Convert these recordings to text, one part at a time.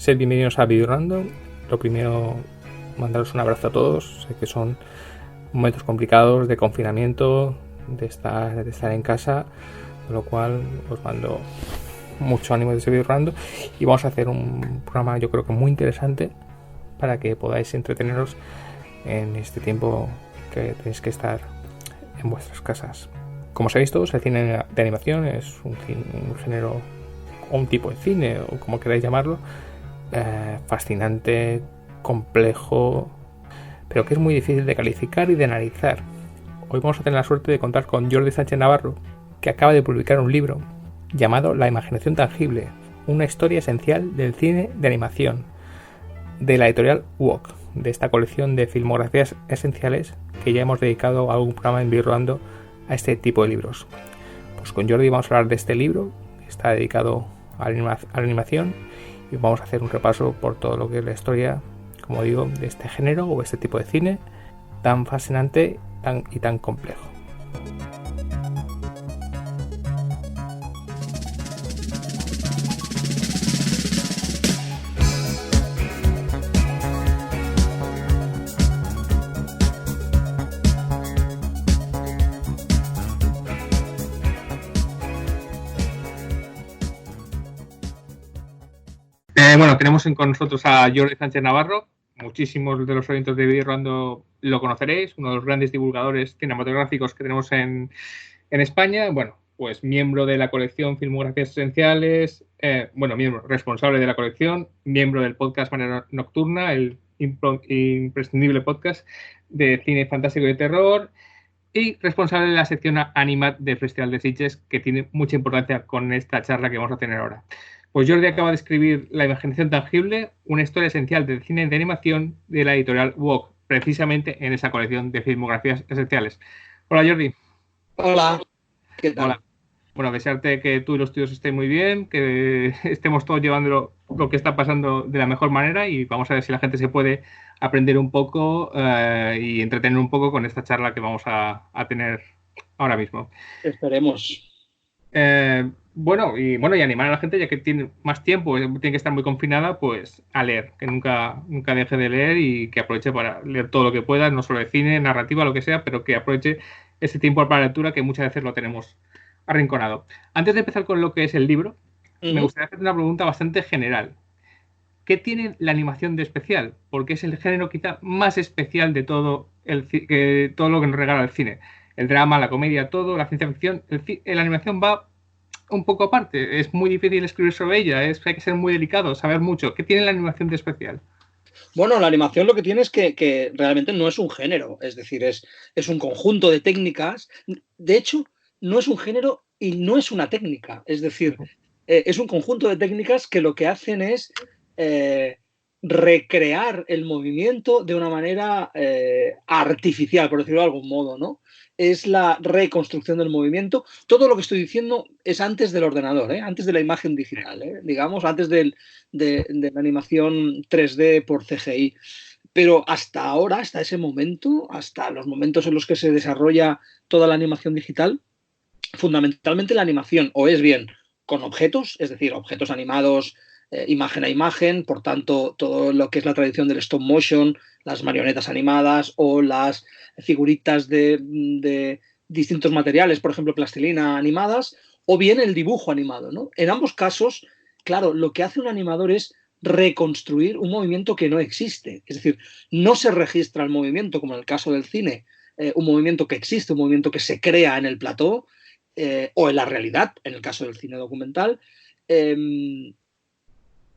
Sed bienvenidos a Videorando. Lo primero, mandaros un abrazo a todos. Sé que son momentos complicados de confinamiento, de estar en casa, con lo cual os mando mucho ánimo desde Videorando y vamos a hacer un programa, yo creo que muy interesante, para que podáis entreteneros en este tiempo que tenéis que estar en vuestras casas. Como sabéis todos, el cine de animación es un género o un tipo de cine, o como queráis llamarlo, fascinante, complejo, pero que es muy difícil de calificar y de analizar. Hoy vamos a tener la suerte de contar con Jordi Sánchez Navarro, que acaba de publicar un libro llamado La imaginación tangible, una historia esencial del cine de animación, de la editorial Walk, de esta colección de filmografías esenciales que ya hemos dedicado a algún programa en Videorando a este tipo de libros. Pues con Jordi vamos a hablar de este libro, que está dedicado a la animación, y vamos a hacer un repaso por todo lo que es la historia, como digo, de este género o este tipo de cine tan fascinante y tan complejo. Bueno, tenemos con nosotros a Jordi Sánchez Navarro. Muchísimos de los oyentes de Videorando lo conoceréis, uno de los grandes divulgadores cinematográficos que tenemos en España. Bueno, pues miembro de la colección Filmografías Esenciales, miembro responsable de la colección, miembro del podcast Manera Nocturna, el imprescindible podcast de cine fantástico y de terror, y responsable de la sección Animat del Festival de Sitges, que tiene mucha importancia con esta charla que vamos a tener ahora. Pues Jordi acaba de escribir La imaginación tangible, una historia esencial del cine de animación de la editorial Walk, precisamente en esa colección de filmografías esenciales. Hola Jordi. Hola, ¿qué tal? Hola. Bueno, desearte que tú y los tuyos estén muy bien, que estemos todos llevando lo que está pasando de la mejor manera, y vamos a ver si la gente se puede aprender un poco y entretener un poco con esta charla que vamos a tener ahora mismo. Esperemos. Y animar a la gente, ya que tiene más tiempo, tiene que estar muy confinada, pues a leer, que nunca deje de leer y que aproveche para leer todo lo que pueda, no solo de cine, narrativa, lo que sea, pero que aproveche ese tiempo para la lectura, que muchas veces lo tenemos arrinconado. Antes de empezar con lo que es el libro, me gustaría hacer una pregunta bastante general. ¿Qué tiene la animación de especial? Porque es el género quizá más especial de todo lo que nos regala el cine. El drama, la comedia, todo, la ciencia ficción. La animación va un poco aparte. Es muy difícil escribir sobre ella. Hay que ser muy delicado, saber mucho. ¿Qué tiene la animación de especial? Bueno, la animación lo que tiene es que realmente no es un género. Es decir, es un conjunto de técnicas. De hecho, no es un género y no es una técnica. Es decir, es un conjunto de técnicas que lo que hacen es recrear el movimiento de una manera artificial, por decirlo de algún modo, ¿no? Es la reconstrucción del movimiento. Todo lo que estoy diciendo es antes del ordenador, antes de la imagen digital, digamos, antes de la animación 3D por CGI. Pero hasta ahora, hasta ese momento, hasta los momentos en los que se desarrolla toda la animación digital, fundamentalmente la animación o es bien con objetos, es decir, objetos animados imagen a imagen, por tanto, todo lo que es la tradición del stop motion, las marionetas animadas o las figuritas de distintos materiales, por ejemplo, plastilina animadas, o bien el dibujo animado, ¿no? En ambos casos, claro, lo que hace un animador es reconstruir un movimiento que no existe. Es decir, no se registra el movimiento, como en el caso del cine, un movimiento que existe, un movimiento que se crea en el plató o en la realidad, en el caso del cine documental.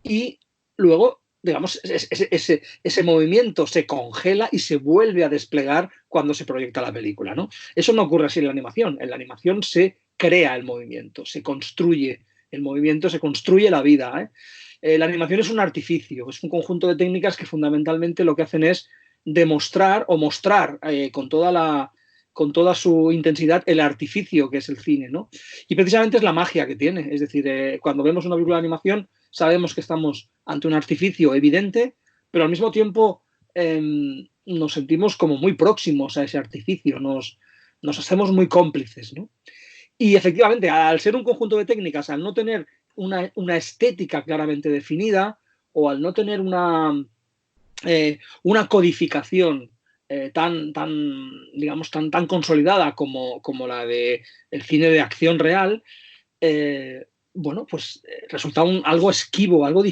Y luego, digamos, ese movimiento se congela y se vuelve a desplegar cuando se proyecta la película, ¿no? Eso no ocurre así en la animación. En la animación se crea el movimiento, se construye el movimiento, se construye la vida. La animación es un artificio, es un conjunto de técnicas que fundamentalmente lo que hacen es demostrar o mostrar con toda su intensidad el artificio que es el cine, ¿no? Y precisamente es la magia que tiene. Es decir, cuando vemos una película de animación sabemos que estamos ante un artificio evidente, pero al mismo tiempo nos sentimos como muy próximos a ese artificio, nos hacemos muy cómplices, ¿no? Y efectivamente, al ser un conjunto de técnicas, al no tener una estética claramente definida o al no tener una codificación digamos, tan consolidada como la de el cine de acción real, bueno, pues resulta algo esquivo, algo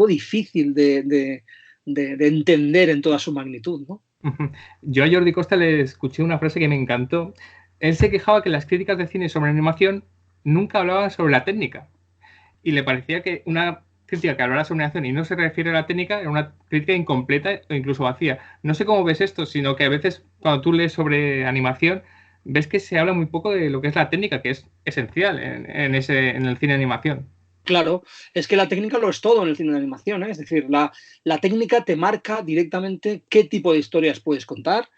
difícil de entender en toda su magnitud, ¿no? Yo a Jordi Costa le escuché una frase que me encantó. Él se quejaba que las críticas de cine sobre animación nunca hablaban sobre la técnica. Y le parecía que una crítica que hablara sobre animación y no se refiere a la técnica era una crítica incompleta o incluso vacía. No sé cómo ves esto, sino que a veces cuando tú lees sobre animación ves que se habla muy poco de lo que es la técnica, que es esencial en el cine de animación. Claro, es que la técnica lo es todo en el cine de animación, ¿eh? Es decir, la técnica te marca directamente qué tipo de historias puedes contar.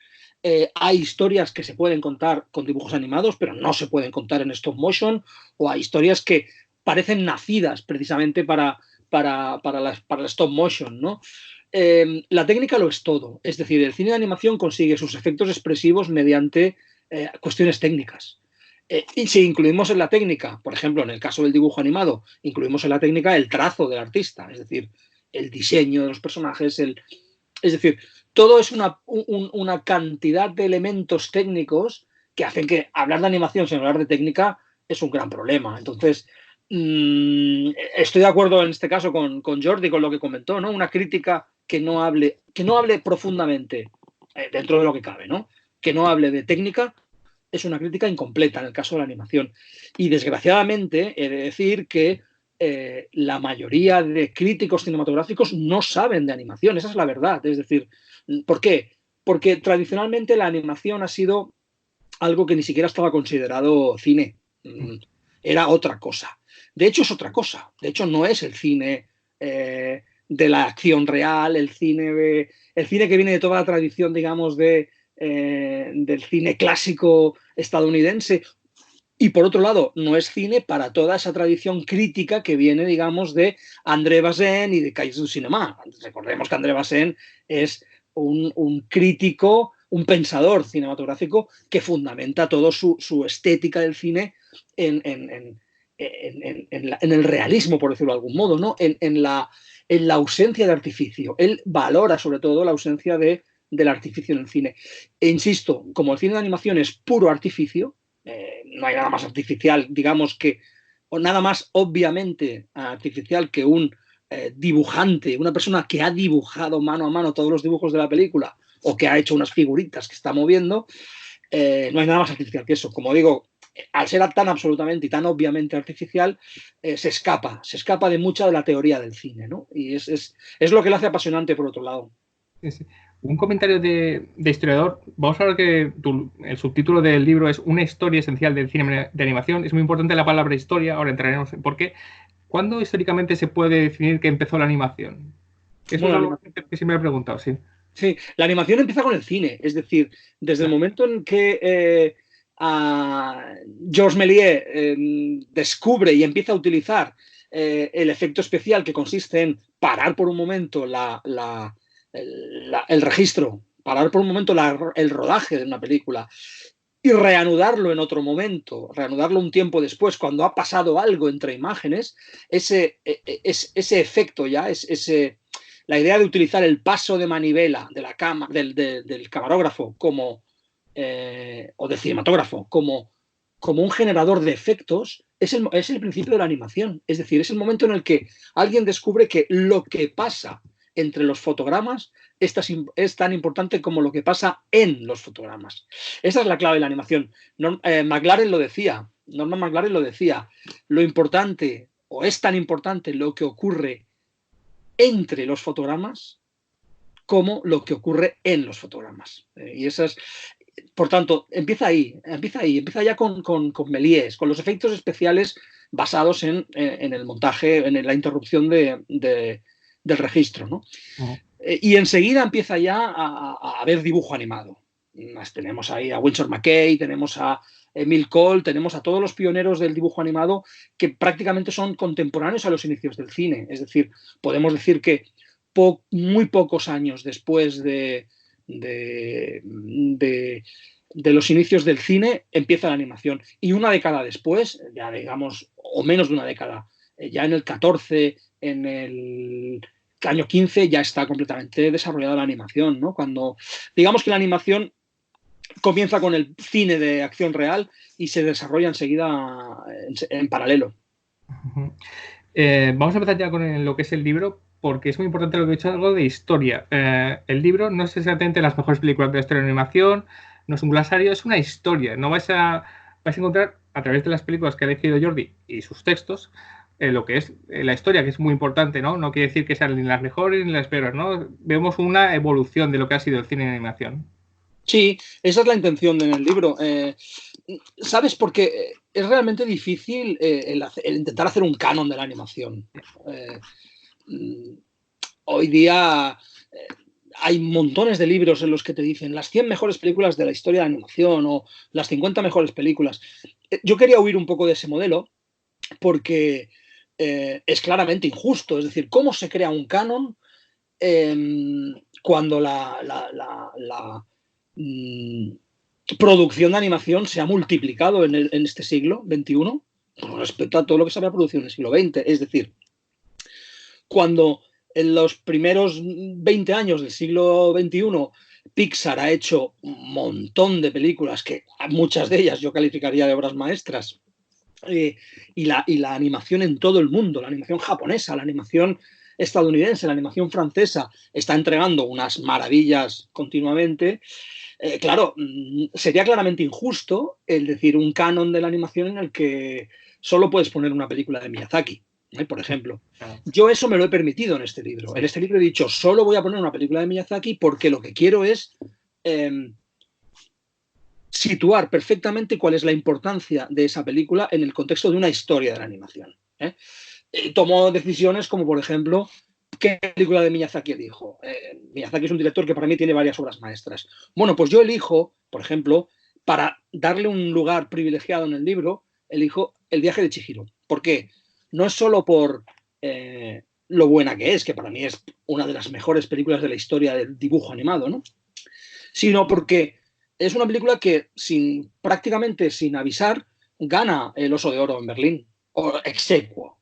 Hay historias que se pueden contar con dibujos animados, pero no se pueden contar en stop motion, o hay historias que parecen nacidas precisamente para el stop motion, ¿no? La técnica lo es todo, es decir, el cine de animación consigue sus efectos expresivos mediante cuestiones técnicas. Y si incluimos en la técnica, por ejemplo, en el caso del dibujo animado, incluimos en la técnica el trazo del artista, es decir, el diseño de los personajes, es decir, todo es una cantidad de elementos técnicos que hacen que hablar de animación sin hablar de técnica es un gran problema. Entonces, estoy de acuerdo en este caso con Jordi, con lo que comentó, ¿no? Una crítica que no hable profundamente, dentro de lo que cabe, ¿no? Que no hable de técnica, es una crítica incompleta en el caso de la animación. Y desgraciadamente he de decir que la mayoría de críticos cinematográficos no saben de animación, esa es la verdad. Es decir, ¿por qué? Porque tradicionalmente la animación ha sido algo que ni siquiera estaba considerado cine. Era otra cosa. De hecho, es otra cosa. De hecho, no es el cine de la acción real, el cine que viene de toda la tradición, digamos, del cine clásico estadounidense. Y por otro lado, no es cine para toda esa tradición crítica que viene, digamos, de André Bazin y de Kaiju Cinema. Recordemos que André Bazin es un crítico, un pensador cinematográfico que fundamenta toda su estética del cine en el realismo, por decirlo de algún modo, ¿no? En la ausencia de artificio. Él valora sobre todo la ausencia del artificio en el cine. E insisto, como el cine de animación es puro artificio, no hay nada más artificial, digamos que, o nada más obviamente artificial que un dibujante, una persona que ha dibujado mano a mano todos los dibujos de la película o que ha hecho unas figuritas que está moviendo, no hay nada más artificial que eso. Como digo, al ser tan absolutamente y tan obviamente artificial, se escapa de mucha de la teoría del cine, ¿no? Y es lo que lo hace apasionante por otro lado. Sí, sí. Un comentario de historiador. Vamos a ver que el subtítulo del libro es Una historia esencial del cine de animación. Es muy importante la palabra historia, ahora entraremos en por qué. ¿Cuándo históricamente se puede definir que empezó la animación? Eso es algo que siempre me he preguntado, sí. Sí, la animación empieza con el cine, es decir, desde el momento en que Georges Méliès descubre y empieza a utilizar el efecto especial que consiste en parar por un momento el registro, parar por un momento el rodaje de una película y reanudarlo en otro momento, reanudarlo un tiempo después, cuando ha pasado algo entre imágenes, ese efecto ya, la idea de utilizar el paso de manivela de la del camarógrafo o del cinematógrafo como un generador de efectos, es el principio de la animación. Es decir, es el momento en el que alguien descubre que lo que pasa entre los fotogramas es tan importante como lo que pasa en los fotogramas. Esa es la clave de la animación. Norman McLaren lo decía, lo importante, o es tan importante lo que ocurre entre los fotogramas como lo que ocurre en los fotogramas. Y esas, por tanto, empieza ya con Méliès, con los efectos especiales basados en el montaje, en la interrupción del registro, ¿no? Y enseguida empieza ya a haber dibujo animado. Tenemos ahí a Winsor McCay, tenemos a Emile Cole, tenemos a todos los pioneros del dibujo animado que prácticamente son contemporáneos a los inicios del cine. Es decir, podemos decir que muy pocos años después de los inicios del cine empieza la animación. Y una década después, ya digamos, o menos de una década, ya en el 14, en el año 15 ya está completamente desarrollada la animación, ¿no? Cuando, digamos que la animación comienza con el cine de acción real y se desarrolla enseguida en paralelo. Vamos a empezar ya con lo que es el libro, porque es muy importante lo que he dicho, algo de historia. El libro no es exactamente las mejores películas de la historia de la animación, no es un glasario, es una historia. No vais a encontrar a través de las películas que ha elegido Jordi y sus textos lo que es la historia, que es muy importante, ¿no? No quiere decir que sean ni las mejores ni las peores, ¿no? Vemos una evolución de lo que ha sido el cine de animación. Sí, esa es la intención en el libro. ¿Sabes? Porque es realmente difícil el intentar hacer un canon de la animación. Hoy día hay montones de libros en los que te dicen las 100 mejores películas de la historia de la animación o las 50 mejores películas. Yo quería huir un poco de ese modelo porque es claramente injusto. Es decir, ¿cómo se crea un canon cuando la producción de animación se ha multiplicado en este siglo XXI con respecto a todo lo que se había producido en el siglo XX? Es decir, cuando en los primeros 20 años del siglo XXI Pixar ha hecho un montón de películas que muchas de ellas yo calificaría de obras maestras, y la animación en todo el mundo, la animación japonesa, la animación estadounidense, la animación francesa, está entregando unas maravillas continuamente. Claro, sería claramente injusto el decir un canon de la animación en el que solo puedes poner una película de Miyazaki, por ejemplo. Yo eso me lo he permitido en este libro. En este libro he dicho, solo voy a poner una película de Miyazaki porque lo que quiero es situar perfectamente cuál es la importancia de esa película en el contexto de una historia de la animación. Tomo decisiones como, por ejemplo, ¿qué película de Miyazaki elijo? Miyazaki es un director que para mí tiene varias obras maestras. Bueno, pues yo elijo, por ejemplo, para darle un lugar privilegiado en el libro, elijo El viaje de Chihiro. ¿Por qué? No es solo por lo buena que es, que para mí es una de las mejores películas de la historia del dibujo animado, ¿no? Sino porque es una película que prácticamente sin avisar gana el Oso de Oro en Berlín, o ex aequo,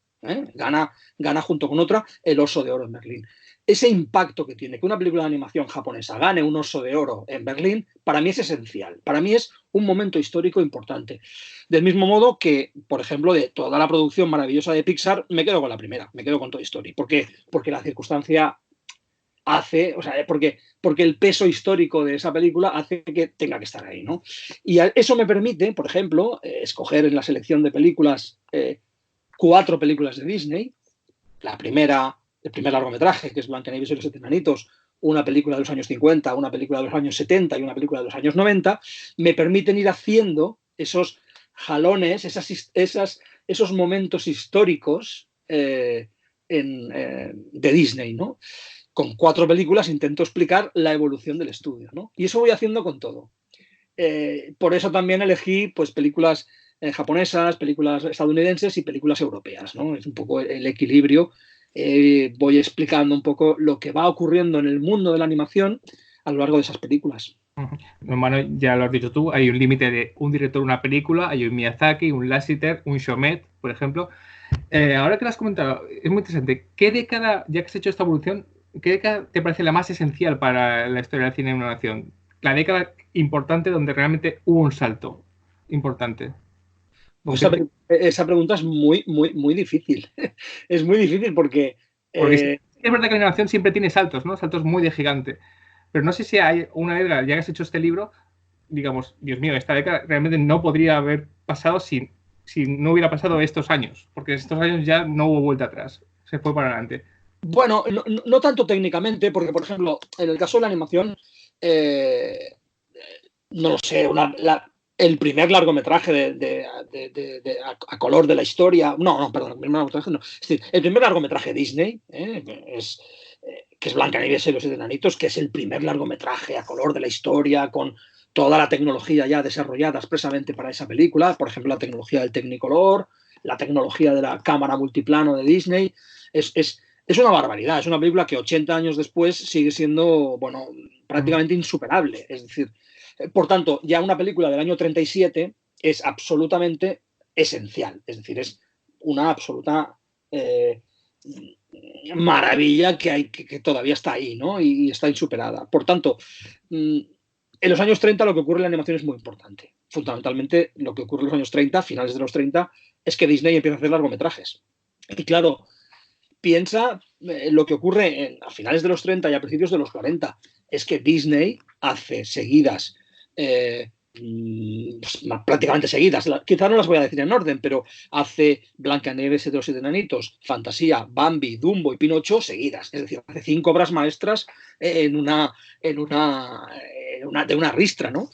gana junto con otra el Oso de Oro en Berlín. Ese impacto que tiene que una película de animación japonesa gane un Oso de Oro en Berlín, para mí es esencial, para mí es un momento histórico importante. Del mismo modo que, por ejemplo, de toda la producción maravillosa de Pixar, me quedo con la primera, me quedo con Toy Story. ¿Por qué? Porque la circunstancia hace, o sea, porque el peso histórico de esa película hace que tenga que estar ahí, ¿no? Y eso me permite, por ejemplo, escoger en la selección de películas 4 películas de Disney. La primera, el primer largometraje, que es Blancanieves y los 7 enanitos, una película de los años 50, una película de los años 70 y una película de los años 90, me permiten ir haciendo esos jalones, esos momentos históricos de Disney, ¿no? Con 4 películas intento explicar la evolución del estudio, ¿no? Y eso voy haciendo con todo. Por eso también elegí pues, películas japonesas, películas estadounidenses y películas europeas, ¿no? Es un poco el equilibrio. Voy explicando un poco lo que va ocurriendo en el mundo de la animación a lo largo de esas películas. Bueno, ya lo has dicho tú, hay un límite de un director, una película, hay un Miyazaki, un Lasseter, un Chomet, por ejemplo. Ahora que lo has comentado, es muy interesante. ¿Qué década, ya que has hecho esta evolución, qué década te parece la más esencial para la historia del cine de una nación? La década importante donde realmente hubo un salto importante. Pues esa pregunta es muy, muy, muy difícil. Es muy difícil porque... Porque es verdad que la animación siempre tiene saltos, ¿no? Saltos muy de gigante. Pero no sé si hay una década, ya que has hecho este libro, digamos, Dios mío, esta década realmente no podría haber pasado si no hubiera pasado estos años. Porque estos años ya no hubo vuelta atrás. Se fue para adelante. Bueno, no tanto técnicamente, porque, por ejemplo, en el caso de la animación, no lo sé, el primer largometraje a color de la historia, perdón, el primer largometraje no, es decir, el primer largometraje Disney, que es Blancanieves y los 7 enanitos, que es el primer largometraje a color de la historia, con toda la tecnología ya desarrollada expresamente para esa película, por ejemplo, la tecnología del Technicolor, la tecnología de la cámara multiplano de Disney, es una barbaridad, es una película que 80 años después sigue siendo, bueno, prácticamente insuperable. Es decir, por tanto, ya una película del año 37 es absolutamente esencial. Es decir, es una absoluta maravilla que todavía está ahí, ¿no? Y está insuperada. Por tanto, en los años 30 lo que ocurre en la animación es muy importante. Fundamentalmente, lo que ocurre en los años 30, finales de los 30, es que Disney empieza a hacer largometrajes. Y claro, piensa lo que ocurre a finales de los 30 y a principios de los 40. Es que Disney hace seguidas, pues, prácticamente seguidas, quizás no las voy a decir en orden, pero hace Blancanieves y los 7 enanitos, Fantasía, Bambi, Dumbo y Pinocho seguidas. Es decir, hace 5 obras maestras de una ristra, ¿no?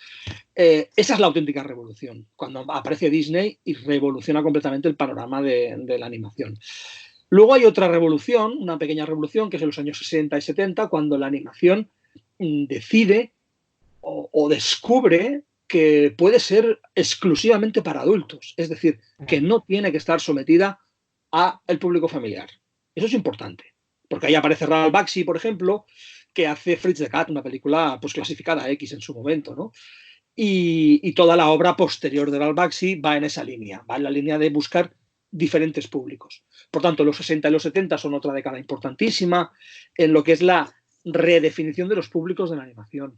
Esa es la auténtica revolución, cuando aparece Disney y revoluciona completamente el panorama de la animación. Luego hay otra revolución, una pequeña revolución, que es en los años 60 y 70, cuando la animación decide o descubre que puede ser exclusivamente para adultos, es decir, que no tiene que estar sometida al público familiar. Eso es importante, porque ahí aparece Ralph Bakshi, por ejemplo, que hace Fritz the Cat, una película pues clasificada X en su momento, ¿no? Y toda la obra posterior de Ralph Bakshi va en esa línea, va en la línea de buscar diferentes públicos. Por tanto, los 60 y los 70 son otra década importantísima en lo que es la redefinición de los públicos de la animación.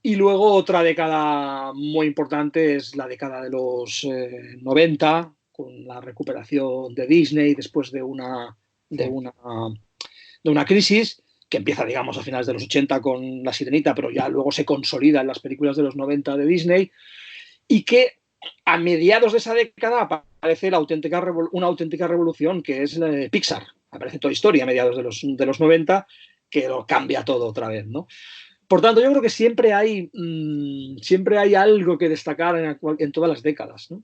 Y luego otra década muy importante es la década de los 90, con la recuperación de Disney después de una crisis que empieza, digamos, a finales de los 80 con La Sirenita, pero ya luego se consolida en las películas de los 90 de Disney, y que a mediados de esa década aparece una auténtica revolución, que es Pixar. Aparece Toy Story a mediados de los 90, que lo cambia todo otra vez, ¿no? Por tanto, yo creo que siempre hay algo que destacar en todas las décadas, ¿no?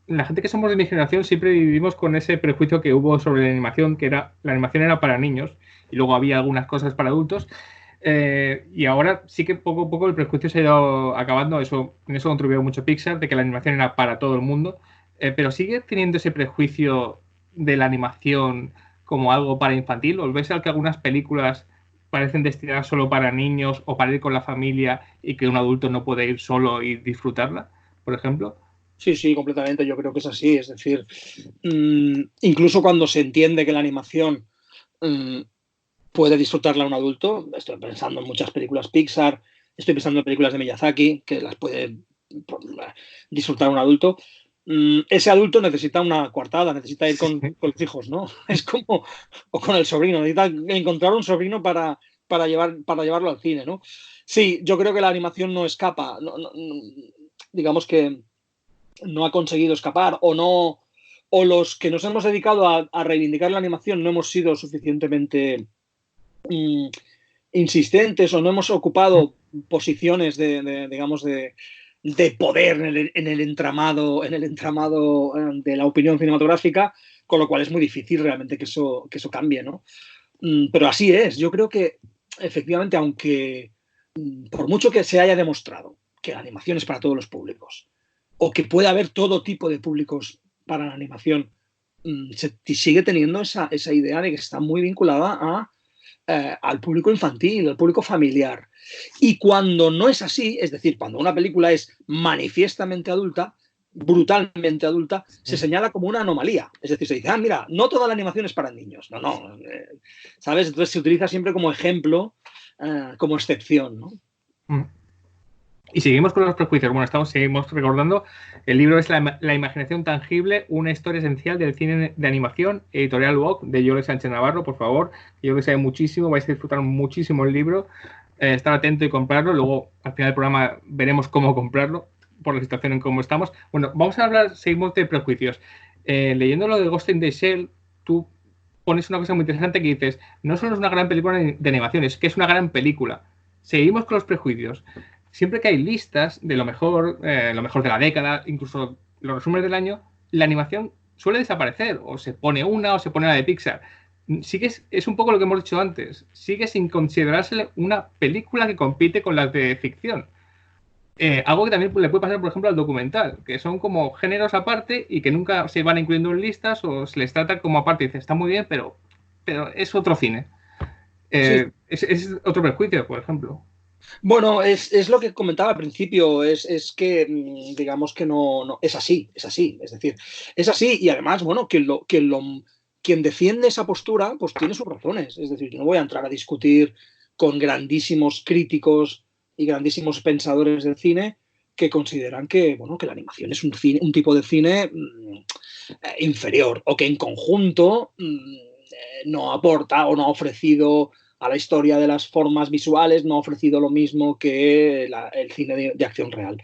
La gente que somos de mi generación siempre vivimos con ese prejuicio que hubo sobre la animación, que la animación era para niños y luego había algunas cosas para adultos. Y ahora sí que poco a poco el prejuicio se ha ido acabando. En eso contribuyó mucho Pixar, de que la animación era para todo el mundo. Pero sigue teniendo ese prejuicio de la animación como algo para infantil. ¿O ves que algunas películas parecen destinadas solo para niños o para ir con la familia y que un adulto no puede ir solo y disfrutarla, por ejemplo? Sí, completamente. Yo creo que es así. Es decir, incluso cuando se entiende que la animación puede disfrutarla un adulto, estoy pensando en muchas películas Pixar, estoy pensando en películas de Miyazaki, que las puede disfrutar un adulto. Ese adulto necesita una coartada, necesita ir con los hijos, ¿no? Es como, o con el sobrino, necesita encontrar un sobrino para llevarlo al cine, ¿no? Sí, yo creo que la animación no escapa, digamos que no ha conseguido escapar, o los que nos hemos dedicado a reivindicar la animación no hemos sido suficientemente insistentes o no hemos ocupado posiciones de poder en el entramado de la opinión cinematográfica, con lo cual es muy difícil realmente que eso cambie, ¿no? Pero así es. Yo creo que efectivamente, aunque por mucho que se haya demostrado que la animación es para todos los públicos o que pueda haber todo tipo de públicos para la animación, se sigue teniendo esa idea de que está muy vinculada al público infantil, al público familiar. Y cuando no es así, es decir, cuando una película es manifiestamente adulta, brutalmente adulta, se señala como una anomalía. Es decir, se dice, mira, no toda la animación es para niños. No, ¿sabes? Entonces se utiliza siempre como ejemplo, como excepción, ¿no? Y seguimos con los prejuicios. Bueno, seguimos recordando. El libro es La imaginación tangible, una historia esencial del cine de animación, editorial Vogue, de Jordi Sánchez Navarro, por favor. Yo creo que sabe muchísimo, vais a disfrutar muchísimo el libro. Estar atento y comprarlo. Luego, al final del programa, veremos cómo comprarlo, por la situación en cómo estamos. Bueno, vamos a seguimos de prejuicios. Leyendo lo de Ghost in the Shell, tú pones una cosa muy interesante que dices, no solo es una gran película de animación, es que es una gran película. Seguimos con los prejuicios. Siempre que hay listas de lo mejor de la década, incluso los resúmenes del año, la animación suele desaparecer, o se pone una o se pone la de Pixar. Es un poco lo que hemos dicho antes, sigue sin considerarse una película que compite con las de ficción. Algo que también le puede pasar, por ejemplo, al documental, que son como géneros aparte y que nunca se van incluyendo en listas o se les trata como aparte. Y dice, está muy bien, pero es otro cine. Sí. Es otro prejuicio, por ejemplo. Bueno, es lo que comentaba al principio, es que digamos que no es así, es decir, es así y además, bueno, quien quien defiende esa postura, pues tiene sus razones. Es decir, yo no voy a entrar a discutir con grandísimos críticos y grandísimos pensadores del cine que consideran que, bueno, que la animación es un tipo de cine inferior, o que en conjunto no aporta o no ha ofrecido a la historia de las formas visuales, no ha ofrecido lo mismo que el cine de acción real.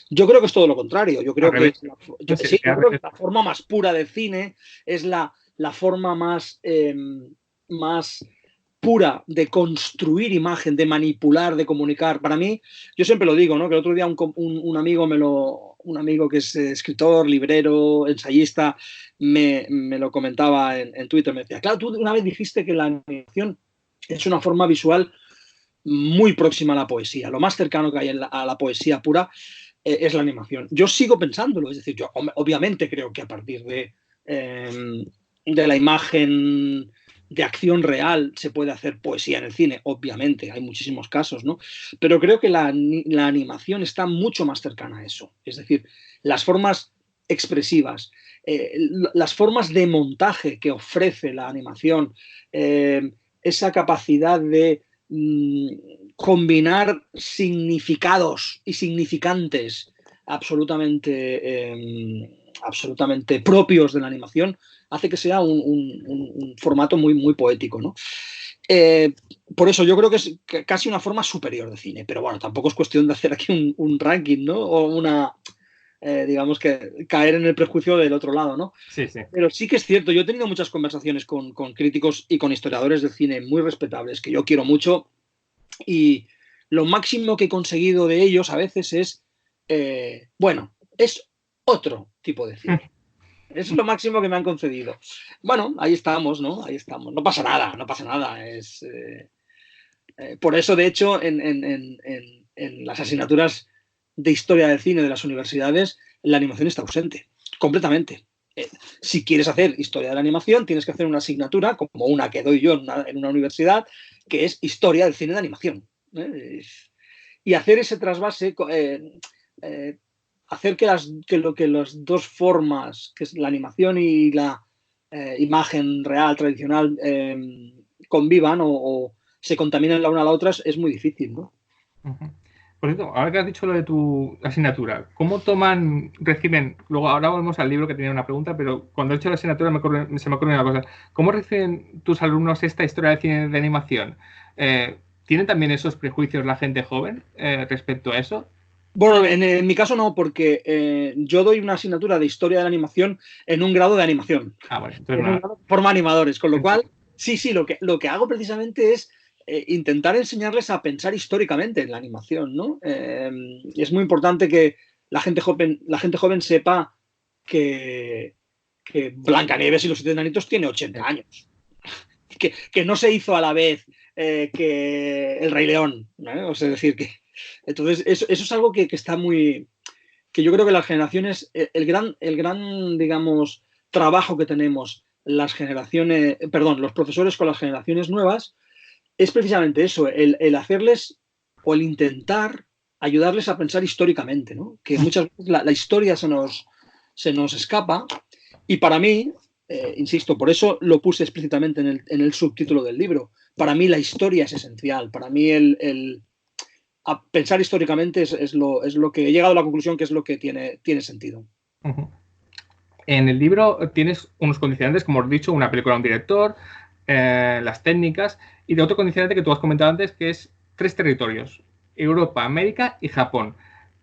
Yo creo que es todo lo contrario. Yo creo que la forma más pura de cine es la forma más pura de construir imagen, de manipular, de comunicar. Para mí, yo siempre lo digo, ¿no? Que el otro día un amigo que es escritor, librero, ensayista, me lo comentaba en Twitter. Me decía, claro, tú una vez dijiste que la animación es una forma visual muy próxima a la poesía. Lo más cercano que hay a la poesía pura es la animación. Yo sigo pensándolo. Es decir, yo obviamente creo que a partir de la imagen de acción real se puede hacer poesía en el cine, obviamente, hay muchísimos casos, ¿no? Pero creo que la animación está mucho más cercana a eso. Es decir, las formas expresivas, las formas de montaje que ofrece la animación, esa capacidad de combinar significados y significantes absolutamente propios de la animación, hace que sea un formato muy, muy poético, ¿no? Por eso yo creo que es casi una forma superior de cine, pero bueno, tampoco es cuestión de hacer aquí un ranking, ¿no? O digamos que caer en el prejuicio del otro lado, ¿no? Sí, sí. Pero sí que es cierto, yo he tenido muchas conversaciones con críticos y con historiadores del cine muy respetables, que yo quiero mucho, y lo máximo que he conseguido de ellos a veces es, bueno, es otro tipo de cine. Es lo máximo que me han concedido. Bueno, ahí estamos, ¿no? Ahí estamos. No pasa nada, no pasa nada. Por eso, de hecho, en las asignaturas de historia del cine de las universidades, la animación está ausente, completamente. Si quieres hacer historia de la animación, tienes que hacer una asignatura, como una que doy yo en una universidad, que es historia del cine de animación. Y hacer ese trasvase, hacer que las dos formas, que es la animación y la imagen real, tradicional, convivan o se contaminan la una a la otra, es muy difícil, ¿no? Uh-huh. Por cierto, ahora que has dicho lo de tu asignatura, ¿cómo reciben, luego ahora volvemos al libro que tenía una pregunta, pero cuando he hecho la asignatura se me ocurre una cosa, ¿cómo reciben tus alumnos esta historia del cine de animación? ¿Tienen también esos prejuicios la gente joven respecto a eso? Bueno, en mi caso no, porque yo doy una asignatura de historia de la animación en un grado de animación. Bueno, entonces forma animadores, con lo cual, sí, lo que hago precisamente es intentar enseñarles a pensar históricamente en la animación, ¿no? Es muy importante que la gente joven sepa que Blancanieves y los 7 enanitos tiene 80 años. Que no se hizo a la vez que El Rey León, ¿no? O sea, es decir, que entonces eso es algo que está muy, que yo creo que las generaciones, el gran, digamos, trabajo que tenemos los profesores con las generaciones nuevas es precisamente eso, el hacerles o el intentar ayudarles a pensar históricamente, ¿no? Que muchas veces la historia se nos escapa, y para mí, insisto, por eso lo puse explícitamente en el subtítulo del libro, para mí la historia es esencial, para mí a pensar históricamente es lo que he llegado a la conclusión que es lo que tiene sentido. Uh-huh. En el libro tienes unos condicionantes, como has dicho, una película, un director, las técnicas, y de otro condicionante que tú has comentado antes, que es 3 territorios: Europa, América y Japón.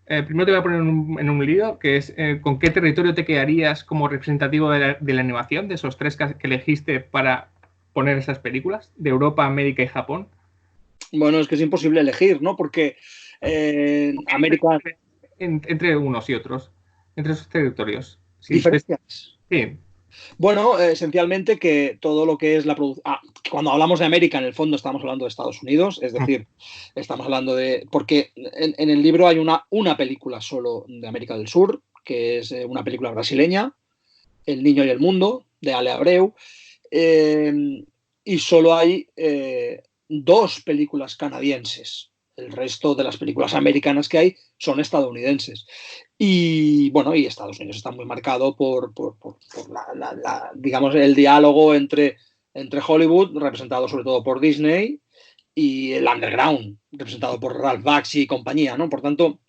Primero te voy a poner en un lío, que es ¿con qué territorio te quedarías como representativo de la animación, de esos 3 que elegiste para poner esas películas, de Europa, América y Japón? Bueno, es que es imposible elegir, ¿no? Porque América... Entre unos y otros, entre esos territorios. ¿Diferencias? Sí. Bueno, esencialmente que todo lo que es la producción... cuando hablamos de América, en el fondo estamos hablando de Estados Unidos, es decir, estamos hablando de... Porque en el libro hay una película solo de América del Sur, que es una película brasileña, El niño y el mundo, de Ale Abreu, y solo hay 2 películas canadienses. El resto de las películas americanas que hay son estadounidenses. Y bueno, y Estados Unidos está muy marcado por digamos, el diálogo entre Hollywood, representado sobre todo por Disney, y el underground, representado por Ralph Bakshi y compañía, ¿no? Por tanto,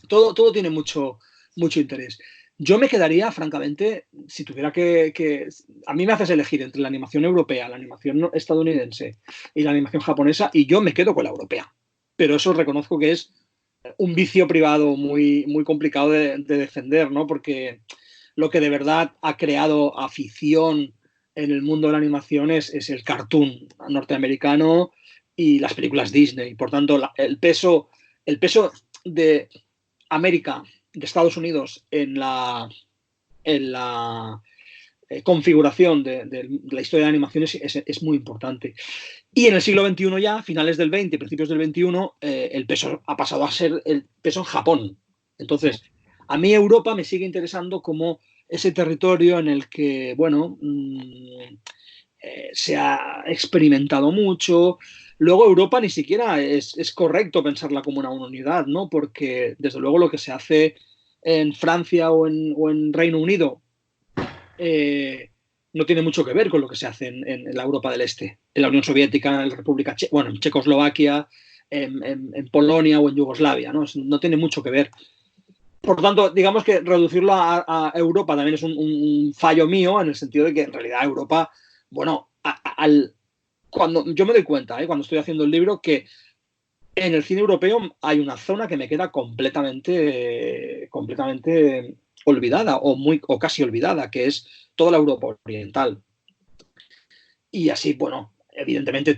todo tiene mucho interés. Yo me quedaría, francamente, si tuviera a mí me haces elegir entre la animación europea, la animación estadounidense y la animación japonesa, y yo me quedo con la europea. Pero eso reconozco que es un vicio privado muy complicado de defender, ¿no? Porque lo que de verdad ha creado afición en el mundo de la animación es el cartoon norteamericano y las películas Disney. Por tanto, el peso de América, de Estados Unidos, en la configuración de la historia de animación es muy importante. Y en el siglo XXI ya, finales del XX, principios del XXI, el peso ha pasado a ser el peso en Japón. Entonces, a mí Europa me sigue interesando como ese territorio en el que, bueno, se ha experimentado mucho. Luego Europa ni siquiera es correcto pensarla como una unidad, ¿no? Porque desde luego lo que se hace en Francia o en Reino Unido no tiene mucho que ver con lo que se hace en la Europa del Este, en la Unión Soviética, en la República bueno, en Checoslovaquia, en Polonia o en Yugoslavia, ¿no? No tiene mucho que ver. Por tanto, digamos que reducirlo a Europa también es un fallo mío, en el sentido de que en realidad Europa, bueno, cuando yo me doy cuenta, cuando estoy haciendo el libro, que en el cine europeo hay una zona que me queda completamente olvidada o casi olvidada, que es toda la Europa oriental. Y así, bueno, evidentemente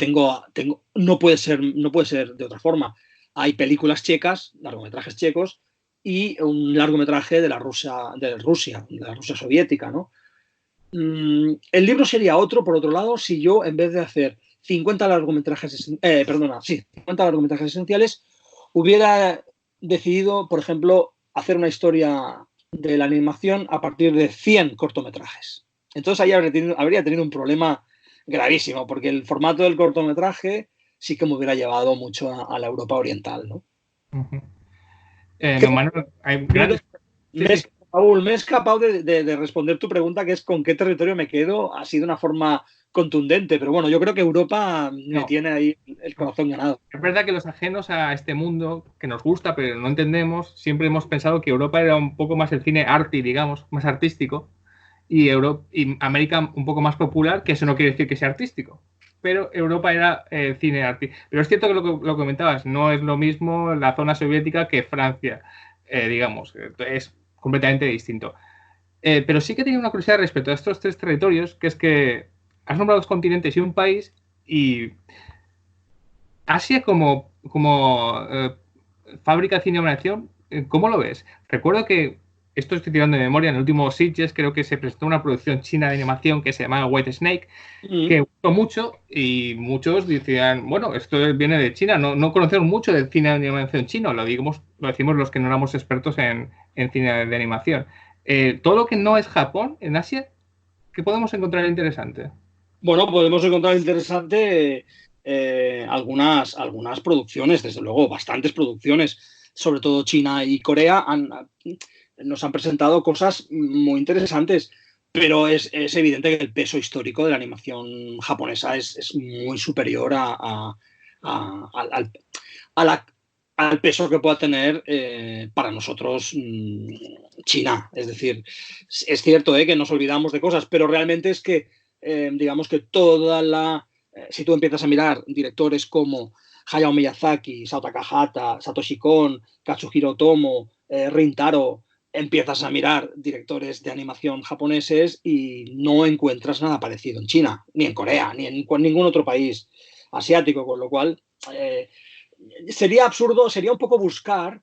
no puede ser de otra forma. Hay películas checas, largometrajes checos, y un largometraje de la Rusia soviética, ¿no? El libro sería otro, por otro lado, si yo, en vez de hacer 50 largometrajes, 50 largometrajes esenciales, hubiera decidido, por ejemplo, hacer una historia de la animación a partir de 100 cortometrajes. Entonces ahí habría tenido un problema gravísimo, porque el formato del cortometraje sí que me hubiera llevado mucho a la Europa oriental, ¿no? No, Manuel, hay grandes... Raúl, me he escapado de responder tu pregunta, que es con qué territorio me quedo, así de una forma contundente, pero bueno, yo creo que Europa me tiene ahí el corazón ganado. Es verdad que los ajenos a este mundo, que nos gusta pero no entendemos, siempre hemos pensado que Europa era un poco más el cine arty, digamos, más artístico, y América un poco más popular, que eso no quiere decir que sea artístico. Pero Europa era cine arty. Pero es cierto que lo comentabas, no es lo mismo la zona soviética que Francia, digamos, es completamente distinto. Pero sí que tenía una curiosidad respecto a estos tres territorios, que es que has nombrado dos continentes y un país, y Asia como fábrica de cine de animación, ¿cómo lo ves? Recuerdo que, esto estoy tirando de memoria, en el último Sitges creo que se presentó una producción china de animación que se llamaba White Snake, que gustó mucho y muchos decían, bueno, esto viene de China, no conocemos mucho del cine de animación chino, lo decimos los que no éramos expertos en cine de animación. Todo lo que no es Japón, en Asia, ¿qué podemos encontrar interesante? Bueno, podemos encontrar interesante algunas producciones, desde luego, bastantes producciones, sobre todo China y Corea, nos han presentado cosas muy interesantes, pero es evidente que el peso histórico de la animación japonesa es muy superior al peso que pueda tener para nosotros China. Es decir, es cierto que nos olvidamos de cosas, pero realmente es que digamos que si tú empiezas a mirar directores como Hayao Miyazaki, Sao Takahata, Satoshi Kon, Katsuhiro Otomo, Rintaro, empiezas a mirar directores de animación japoneses y no encuentras nada parecido en China, ni en Corea, ni en ningún otro país asiático, con lo cual sería absurdo, sería un poco buscar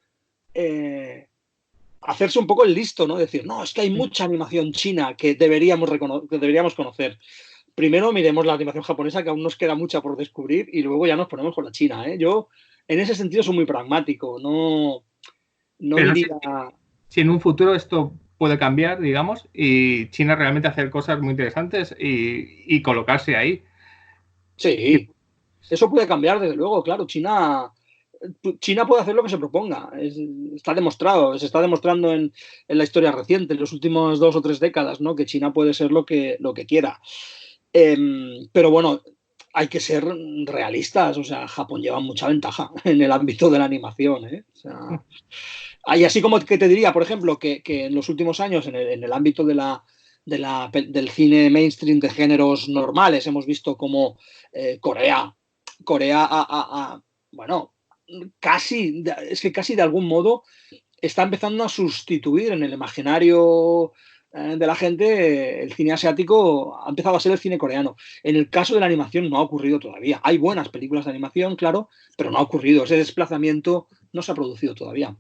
hacerse un poco el listo, ¿no? Decir, no, es que hay mucha animación china que deberíamos conocer. Primero miremos la animación japonesa, que aún nos queda mucha por descubrir, y luego ya nos ponemos con la china, ¿eh? Yo, en ese sentido, soy muy pragmático. No diría... Si en un futuro esto puede cambiar, digamos, y China realmente hacer cosas muy interesantes y colocarse ahí. Sí, eso puede cambiar, desde luego, claro. China China puede hacer lo que se proponga. Está demostrado, se está demostrando en la historia reciente, en las últimas 2 o 3 décadas, ¿no? Que China puede ser lo que quiera. Pero bueno, hay que ser realistas. O sea, Japón lleva mucha ventaja en el ámbito de la animación, ¿eh? O sea, y así como que te diría, por ejemplo, que en los últimos años, en el ámbito del cine mainstream de géneros normales, hemos visto como Corea bueno, casi de algún modo está empezando a sustituir en el imaginario de la gente el cine asiático, ha empezado a ser el cine coreano. En el caso de la animación no ha ocurrido todavía. Hay buenas películas de animación, claro, pero no ha ocurrido. Ese desplazamiento no se ha producido todavía.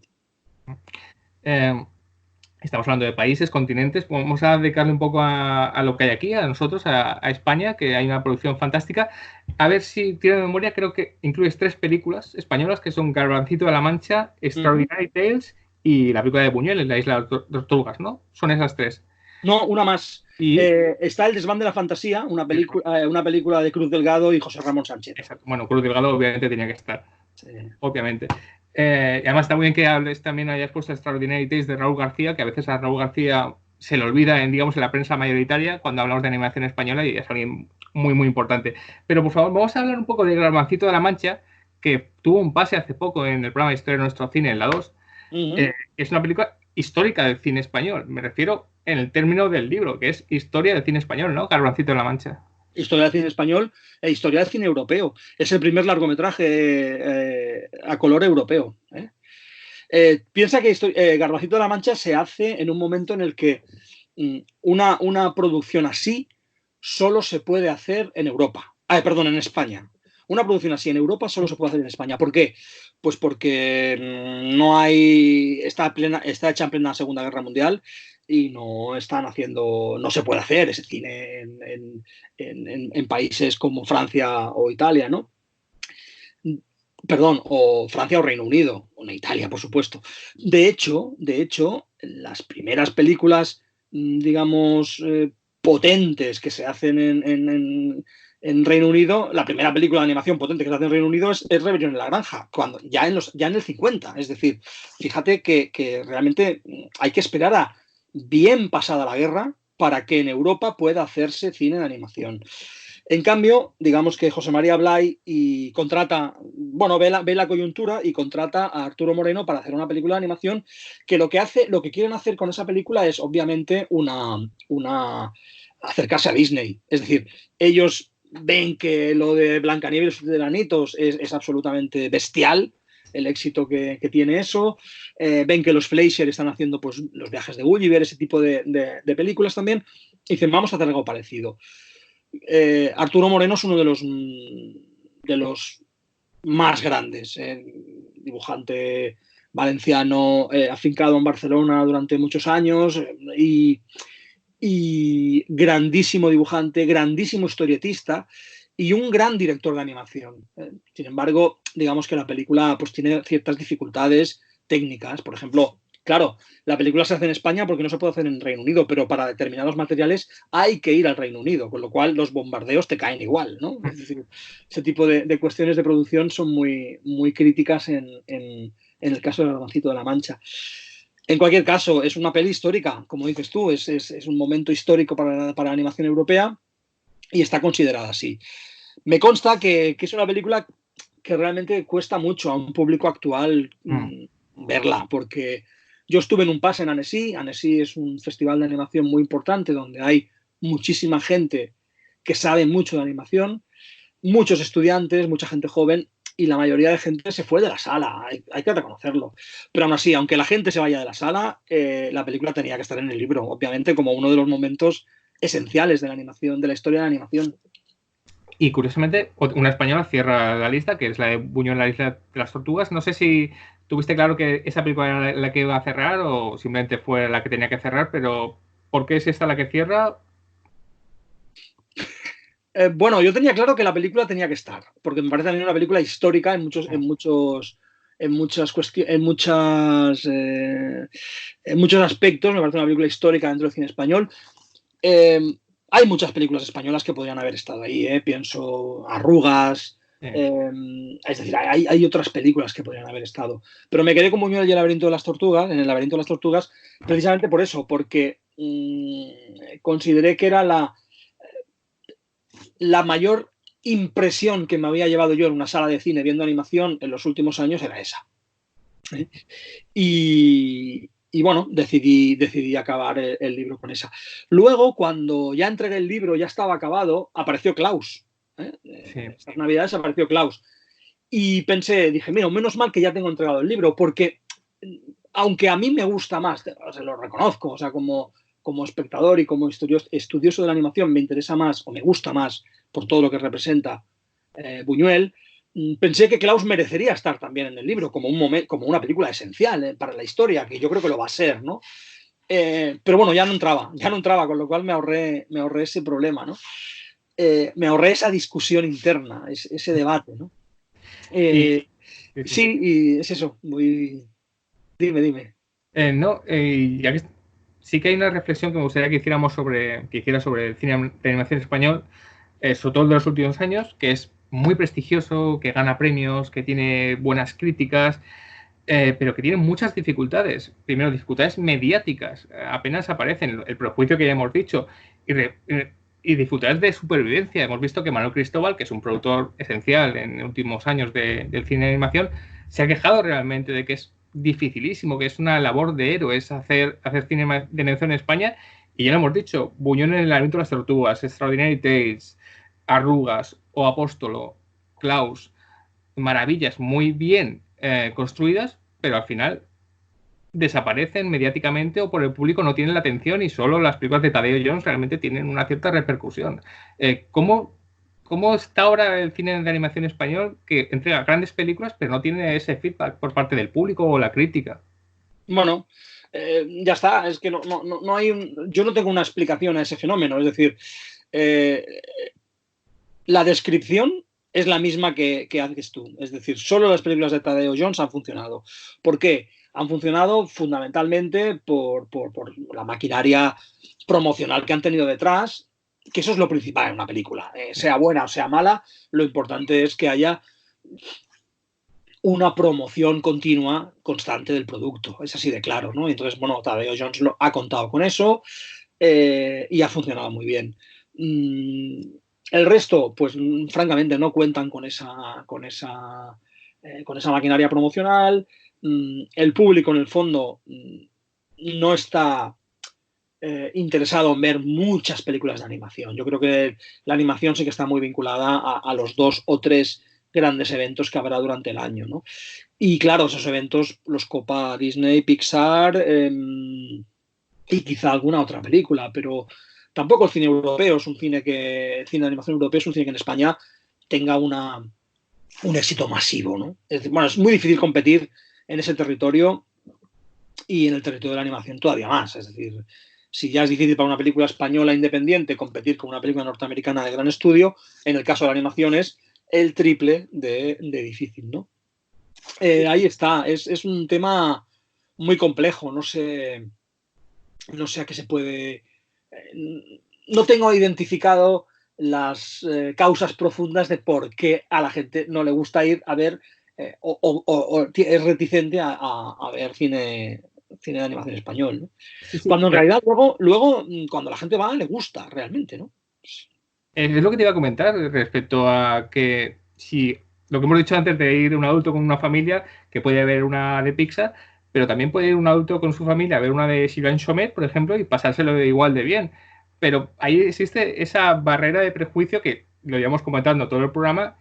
Estamos hablando de países, continentes. Vamos a dedicarle un poco a lo que hay aquí, a nosotros, a España, que hay una producción fantástica. A ver si tiene memoria, creo que incluyes 3 películas españolas que son Garbancito de la Mancha, Extraordinary Tales y la película de Buñuel, en la isla de las Tortugas, ¿no? Son esas 3. No, una más. Y está El desván de la fantasía, una película de Cruz Delgado y José Ramón Sánchez. Exacto. Bueno, Cruz Delgado obviamente tenía que estar. Sí. Obviamente. Y además está muy bien que hables también, hayas puesto Extraordinary Tales de Raúl García, que a veces a Raúl García se le olvida en la prensa mayoritaria cuando hablamos de animación española y es alguien muy, muy importante. Pero por favor, vamos a hablar un poco de Garbancito de la Mancha, que tuvo un pase hace poco en el programa de Historia de Nuestro Cine, en la 2. Es una película histórica del cine español. Me refiero en el término del libro, que es historia del cine español, ¿no? Garbancito de la Mancha. Historia del cine español e historia del cine europeo. Es el primer largometraje a color europeo. Piensa que Garbancito de la Mancha se hace en un momento en el que una producción así solo se puede hacer en Europa. En España. Una producción así en Europa solo se puede hacer en España. ¿Por qué? Pues porque no hay. Está hecha en plena Segunda Guerra Mundial y no se puede hacer ese cine en países como Francia o Italia, ¿no? Perdón, o Francia o Reino Unido, o en Italia, por supuesto. De hecho, las primeras películas, digamos, potentes que se hacen en Reino Unido, la primera película de animación potente que se hace en Reino Unido es Rebelión en la Granja, ya en el 50. Es decir, fíjate que realmente hay que esperar a bien pasada la guerra para que en Europa pueda hacerse cine de animación. En cambio, digamos que José María Blay ve la coyuntura y contrata a Arturo Moreno para hacer una película de animación que lo que quieren hacer con esa película es obviamente acercarse a Disney. Es decir, ellos ven que lo de Blancanieves y los 7 enanitos es absolutamente bestial, el éxito que tiene eso. Ven que los Fleischer están haciendo pues los viajes de Gulliver, ese tipo de películas también, y dicen, vamos a hacer algo parecido. Arturo Moreno es uno de los más grandes, dibujante valenciano, afincado en Barcelona durante muchos años y grandísimo dibujante, grandísimo historietista y un gran director de animación. Sin embargo, digamos que la película pues tiene ciertas dificultades técnicas. Por ejemplo, claro, la película se hace en España porque no se puede hacer en Reino Unido, pero para determinados materiales hay que ir al Reino Unido, con lo cual los bombardeos te caen igual, ¿no? Es decir, ese tipo de cuestiones de producción son muy, muy críticas en el caso de Garbancito de la Mancha. En cualquier caso, es una peli histórica, como dices tú, es un momento histórico para la animación europea y está considerada así. Me consta que es una película que realmente cuesta mucho a un público actual verla, porque yo estuve en un pase en Annecy. Annecy es un festival de animación muy importante donde hay muchísima gente que sabe mucho de animación, muchos estudiantes, mucha gente joven, y la mayoría de gente se fue de la sala, hay que reconocerlo. Pero aún así, aunque la gente se vaya de la sala, la película tenía que estar en el libro, obviamente, como uno de los momentos esenciales de la animación, de la historia de la animación. Y curiosamente, una española cierra la lista, que es la de Buñuel en la isla de las Tortugas. No sé si tuviste claro que esa película era la que iba a cerrar o simplemente fue la que tenía que cerrar, pero ¿por qué es esta la que cierra? Bueno, yo tenía claro que la película tenía que estar, porque me parece también una película histórica en muchos aspectos. Me parece una película histórica dentro del cine español. Hay muchas películas españolas que podrían haber estado ahí, Pienso Arrugas, Es decir, hay otras películas que podrían haber estado. Pero me quedé con Buñuel y el laberinto de las tortugas, en el laberinto de las tortugas, precisamente por eso, porque consideré que era la mayor impresión que me había llevado yo en una sala de cine viendo animación en los últimos años era esa. Y bueno, decidí acabar el libro con esa. Luego, cuando ya entregué el libro, ya estaba acabado, apareció Klaus. Sí. Estas navidades apareció Klaus. Y pensé, dije, mira, menos mal que ya tengo entregado el libro, porque aunque a mí me gusta más, se lo reconozco, o sea, como espectador y como estudioso de la animación me interesa más o me gusta más por todo lo que representa Buñuel, pensé que Klaus merecería estar también en el libro como una película esencial para la historia, que yo creo que lo va a ser, ¿no? Pero bueno, ya no entraba, con lo cual me ahorré ese problema, ¿no? Me ahorré esa discusión interna, ese debate, ¿no? Sí, y es eso, Dime. No, ya que sí que hay una reflexión que me gustaría que hiciera sobre el cine de animación español, sobre todo de los últimos años, que es muy prestigioso, que gana premios, que tiene buenas críticas, pero que tiene muchas dificultades. Primero, dificultades mediáticas, apenas aparecen, el prejuicio que ya hemos dicho, y dificultades de supervivencia. Hemos visto que Manuel Cristóbal, que es un productor esencial en los últimos años del cine de animación, se ha quejado realmente de que es dificilísimo, que es una labor de héroes hacer cine de animación en España. Y ya lo hemos dicho, Buñuel en el laberinto de las tortugas, Extraordinary Tales, Arrugas o Apóstolo, Klaus, maravillas muy bien construidas, pero al final desaparecen mediáticamente o por el público no tienen la atención y solo las películas de Tadeo Jones realmente tienen una cierta repercusión. ¿Cómo está ahora el cine de animación español que entrega grandes películas pero no tiene ese feedback por parte del público o la crítica? Bueno, ya está, es que no hay yo no tengo una explicación a ese fenómeno, es decir, la descripción es la misma que haces tú, es decir, solo las películas de Tadeo Jones han funcionado. ¿Por qué? Han funcionado fundamentalmente por la maquinaria promocional que han tenido detrás, que eso es lo principal en una película, sea buena o sea mala, lo importante es que haya una promoción continua, constante del producto. Es así de claro, ¿no? Entonces, bueno, Tadeo Jones ha contado con eso y ha funcionado muy bien. El resto, pues francamente, no cuentan con esa maquinaria promocional. El público, en el fondo, no está interesado en ver muchas películas de animación. Yo creo que la animación sí que está muy vinculada a los 2 o 3 grandes eventos que habrá durante el año, ¿no? Y claro, esos eventos los copa Disney, Pixar y quizá alguna otra película, pero tampoco el cine europeo es un cine el cine de animación europeo es un cine que en España tenga un éxito masivo, ¿no? Es muy difícil competir en ese territorio y en el territorio de la animación todavía más, es decir, si ya es difícil para una película española independiente competir con una película norteamericana de gran estudio, en el caso de la animación es el triple de difícil, ¿no? Ahí está, es un tema muy complejo, no sé a qué se puede... no tengo identificado las causas profundas de por qué a la gente no le gusta ir a ver o es reticente a ver cine de animación español, ¿no? Sí, sí, Cuando en realidad luego cuando la gente va le gusta realmente, ¿no? es lo que te iba a comentar respecto a que si lo que hemos dicho antes de ir un adulto con una familia, que puede ver una de Pixar, pero también puede ir un adulto con su familia a ver una de Sylvain Chomet, por ejemplo, y pasárselo igual de bien. Pero ahí existe esa barrera de prejuicio que lo llevamos comentando todo el programa,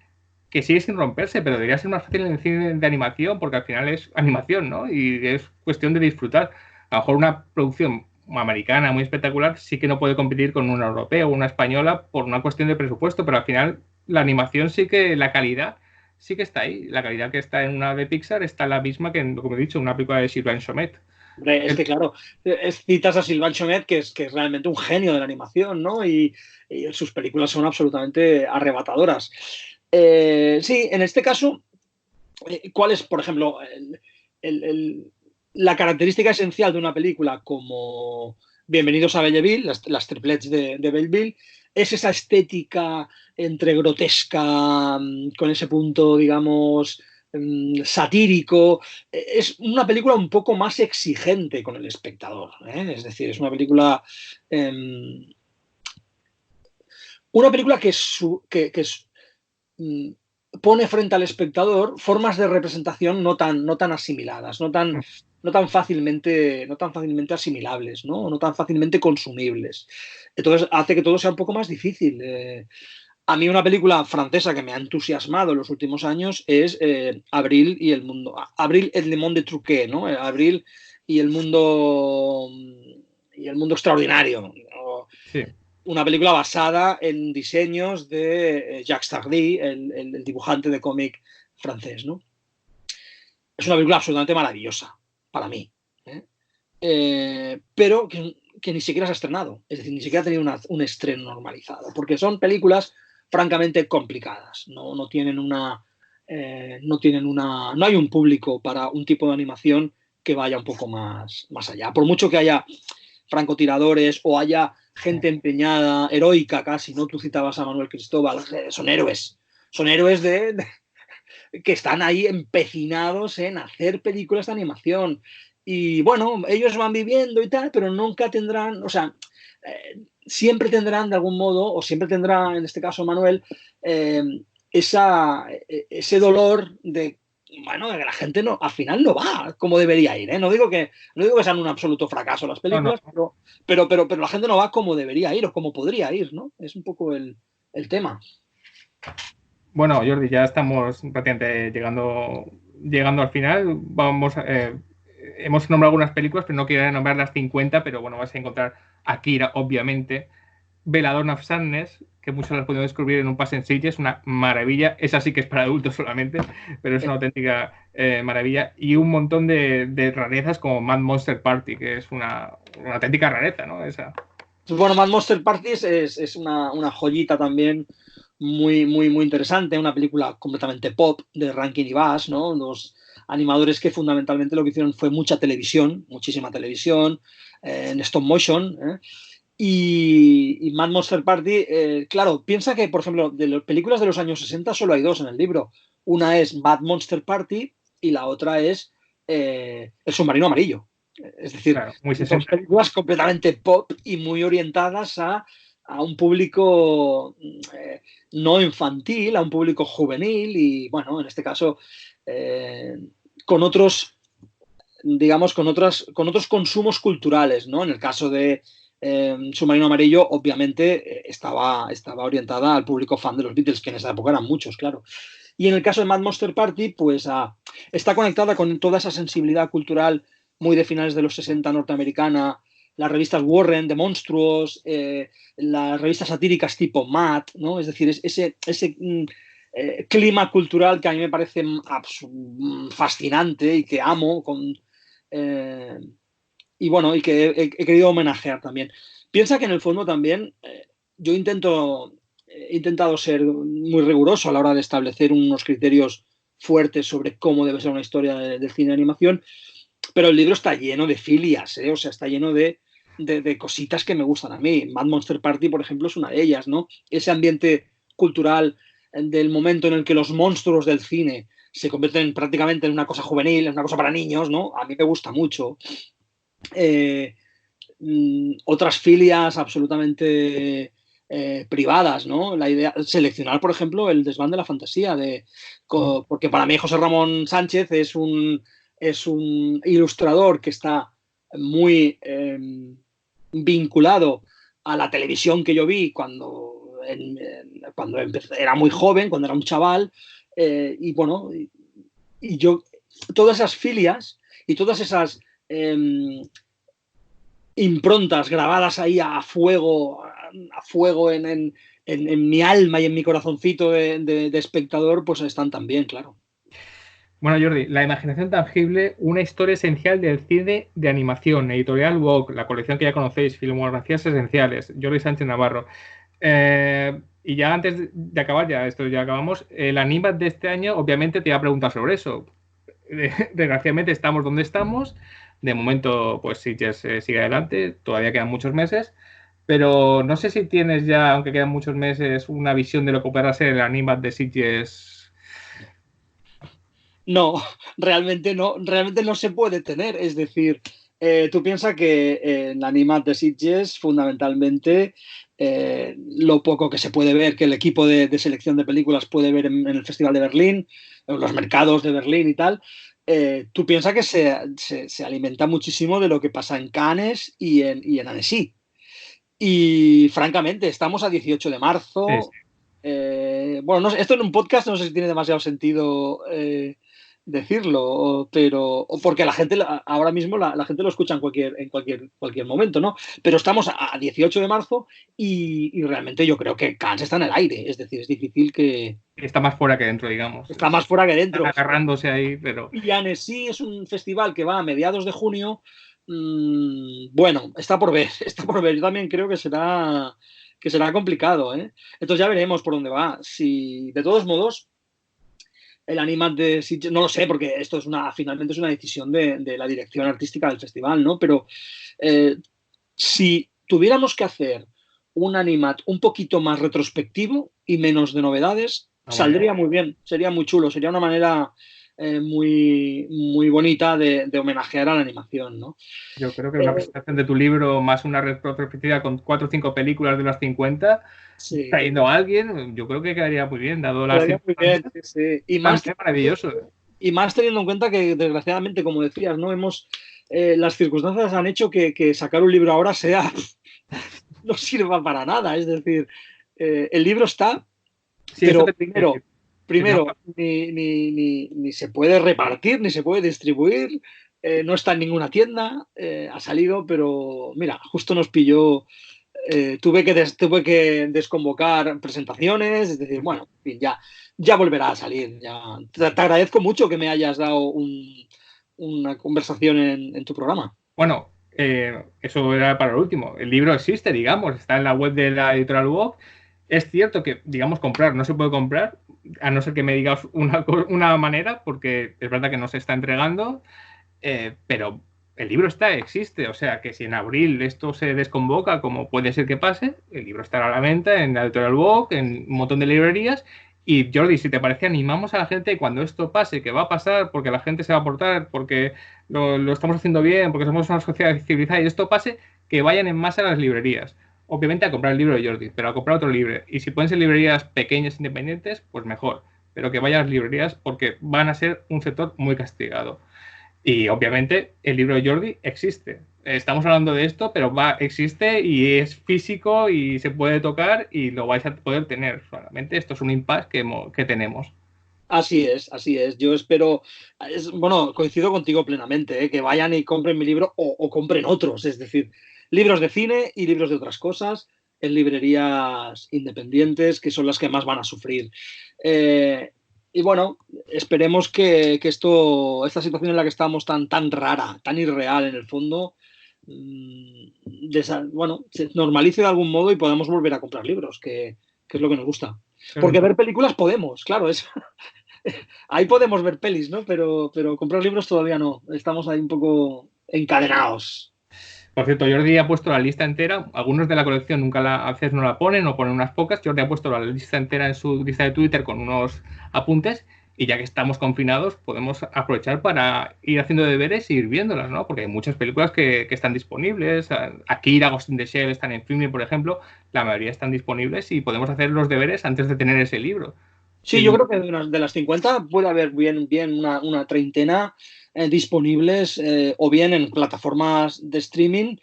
que sigue sin romperse, pero debería ser más fácil en el cine de animación, porque al final es animación, ¿no? Y es cuestión de disfrutar. A lo mejor una producción americana muy espectacular sí que no puede competir con una europea o una española por una cuestión de presupuesto, pero al final la animación sí que, la calidad sí que está ahí. La calidad que está en una de Pixar está la misma que, como he dicho, en una película de Sylvain Chomet. Hombre, es que claro, citas a Sylvain Chomet, que es realmente un genio de la animación, ¿no? Y sus películas son absolutamente arrebatadoras. Sí, en este caso, ¿cuál es, por ejemplo, la característica esencial de una película como Bienvenidos a Belleville, las triplets de Belleville. Es esa estética entre grotesca, con ese punto, digamos, satírico. Es una película un poco más exigente con el espectador, ¿eh? Es decir, es una película que pone frente al espectador formas de representación no tan asimiladas, no tan fácilmente asimilables, ¿no tan fácilmente consumibles. Entonces hace que todo sea un poco más difícil. A mí una película francesa que me ha entusiasmado en los últimos años es Abril y el mundo. Abril et le monde truqué, ¿no? Abril y el mundo extraordinario, ¿no? Sí. Una película basada en diseños de Jacques Tardy, el dibujante de cómic francés, ¿no? Es una película absolutamente maravillosa para mí, pero que ni siquiera se ha estrenado, es decir, ni siquiera ha tenido un estreno normalizado, porque son películas francamente complicadas, no hay un público para un tipo de animación que vaya un poco más allá. Por mucho que haya francotiradores o haya gente empeñada, heroica casi, ¿no? Tú citabas a Manuel Cristóbal, son héroes que están ahí empecinados en hacer películas de animación. Y bueno, ellos van viviendo y tal, pero nunca tendrán, o sea, siempre tendrán de algún modo, o siempre tendrá en este caso Manuel, ese dolor de, bueno, de que la gente no, al final no va como debería ir, ¿eh? No digo que sean un absoluto fracaso las películas, no. Pero la gente no va como debería ir o como podría ir, ¿no? Es un poco el tema. Bueno, Jordi, ya estamos prácticamente llegando al final. Hemos nombrado algunas películas, pero no quiero nombrar las 50, pero bueno, vas a encontrar Akira, obviamente. Belladonna of Sadness, que muchos las podido descubrir en un pase en Sitges, una maravilla. Esa sí que es para adultos solamente, pero es una auténtica maravilla. Y un montón de rarezas como Mad Monster Party, que es una auténtica rareza, ¿no? Esa. Bueno, Mad Monster Party es una joyita también muy interesante, una película completamente pop de Rankin y Bass, ¿no? Dos animadores que fundamentalmente lo que hicieron fue mucha televisión, muchísima televisión, en stop motion, ¿eh? Y Mad Monster Party, claro, piensa que, por ejemplo, de las películas de los años 60 solo hay dos en el libro. Una es Mad Monster Party y la otra es El submarino amarillo. Es decir, claro, son películas completamente pop y muy orientadas a un público no infantil, a un público juvenil y, bueno, en este caso, con otros, digamos, con otros consumos culturales, ¿no? En el caso de Submarino Amarillo, obviamente, estaba orientada al público fan de los Beatles, que en esa época eran muchos, claro. Y en el caso de Mad Monster Party, pues está conectada con toda esa sensibilidad cultural muy de finales de los 60 norteamericana, las revistas Warren de monstruos, las revistas satíricas tipo Mad, ¿no? Es decir, ese clima cultural que a mí me parece fascinante y que amo y bueno, y que he querido homenajear también. Piensa que en el fondo también yo he intentado ser muy riguroso a la hora de establecer unos criterios fuertes sobre cómo debe ser una historia del cine de animación, pero el libro está lleno de filias, ¿eh? O sea, está lleno de cositas que me gustan a mí. Mad Monster Party, por ejemplo, es una de ellas, ¿no? Ese ambiente cultural del momento en el que los monstruos del cine se convierten prácticamente en una cosa juvenil, en una cosa para niños, ¿no? A mí me gusta mucho. Otras filias absolutamente privadas, ¿no? La idea, seleccionar, por ejemplo, el desván de la fantasía, porque para mí José Ramón Sánchez es un ilustrador que está muy vinculado a la televisión que yo vi cuando era muy joven, cuando era un chaval, y bueno, y yo, todas esas filias y todas esas improntas grabadas ahí a fuego en mi alma y en mi corazoncito de espectador, pues están también, claro. Bueno, Jordi, La imaginación tangible, una historia esencial del cine de animación, editorial Vogue, la colección que ya conocéis, filmografías esenciales, Jordi Sánchez Navarro. Y ya antes de acabar, ya acabamos, el Animat de este año, obviamente te iba a preguntar sobre eso. desgraciadamente estamos donde estamos. De momento, pues Sitges sigue adelante, todavía quedan muchos meses, pero no sé si tienes ya, aunque quedan muchos meses, una visión de lo que podrá ser el Animat de Sitges. No, realmente no se puede tener. Es decir, tú piensas que en la Animat de Sitges, fundamentalmente, lo poco que se puede ver, que el equipo de selección de películas puede ver en el Festival de Berlín, en los mercados de Berlín y tal, tú piensas que se alimenta muchísimo de lo que pasa en Cannes y en Annecy. Y francamente, estamos a 18 de Sí, sí. marzo. Bueno, esto en un podcast no sé si tiene demasiado sentido decirlo, pero o porque la gente ahora mismo la gente lo escucha en cualquier momento, ¿no? Pero estamos a 18 de marzo y realmente yo creo que Cannes está en el aire, es decir, es difícil que Está más fuera que dentro, digamos. está más fuera que Están dentro. agarrándose ahí, pero Y Annecy es un festival que va a mediados de junio. Bueno, está por ver, está por ver. Yo también creo que será complicado, ¿eh? Entonces ya veremos por dónde va. Si, de todos modos, el Animat de Sitges, no lo sé, porque esto finalmente es una decisión de la dirección artística del festival, ¿no? Pero eh, si tuviéramos que hacer un Animat un poquito más retrospectivo y menos de novedades, bueno, saldría muy bien, sería muy chulo, sería una manera muy, muy bonita de homenajear a la animación, ¿no? yo creo que una Eh, presentación de tu libro más una retrospectiva con 4 o 5 películas de las 50, sí, trayendo a alguien, yo creo que quedaría muy bien, dado las quedaría muy bien, circunstancias. sí, sí. También maravilloso. Y más teniendo en cuenta que, desgraciadamente, como decías, no las circunstancias han hecho que sacar un libro ahora no sirva para nada. Es decir, el libro está, Sí, eso pero te tengo que decir. Que no, primero ni se puede repartir, ni se puede distribuir, no está en ninguna tienda, ha salido, pero mira, justo nos pilló. Tuve que desconvocar presentaciones, es decir, bueno, en fin, ya volverá a salir. Te agradezco mucho que me hayas dado una conversación en tu programa. bueno, eso era para el último. El libro existe, digamos, está en la web de la editorial Vogue. Es cierto que, digamos, comprar no se puede comprar, a no ser que me digas una manera, porque es verdad que no se está entregando, pero el libro existe. O sea que si en abril esto se desconvoca, como puede ser que pase, el libro estará a la venta en la editorial Vogue, en un montón de librerías. Y Jordi, si te parece, animamos a la gente cuando esto pase, que va a pasar, porque la gente se va a aportar, porque lo estamos haciendo bien, porque somos una sociedad civilizada y esto pase, que vayan en masa a las librerías. Obviamente a comprar el libro de Jordi, pero a comprar otro libro. Y si pueden ser librerías pequeñas, independientes, pues mejor. Pero que vayan a las librerías porque van a ser un sector muy castigado. Y obviamente el libro de Jordi existe. Estamos hablando de esto, pero existe y es físico y se puede tocar y lo vais a poder tener. Solamente esto es un impasse que tenemos. Así es, así es. Yo espero, bueno, coincido contigo plenamente, que vayan y compren mi libro o compren otros, es decir, libros de cine y libros de otras cosas en librerías independientes, que son las que más van a sufrir. Y bueno, esperemos que esta situación en la que estamos tan rara, tan irreal en el fondo, bueno, se normalice de algún modo y podamos volver a comprar libros, que es lo que nos gusta. Porque ver películas podemos, claro, ahí podemos ver pelis, ¿no? Pero comprar libros todavía no. Estamos ahí un poco encadenados. Por cierto, Jordi ha puesto la lista entera. Algunos de la colección a veces no la ponen o ponen unas pocas. Jordi ha puesto la lista entera en su lista de Twitter con unos apuntes. Y ya que estamos confinados, podemos aprovechar para ir haciendo deberes y ir viéndolas, ¿no? Porque hay muchas películas que están disponibles. Akira, Ghost in the Shell están en Filmin, por ejemplo. La mayoría están disponibles y podemos hacer los deberes antes de tener ese libro. Sí, yo Sí, creo que de las 50 puede haber bien una treintena disponibles o bien en plataformas de streaming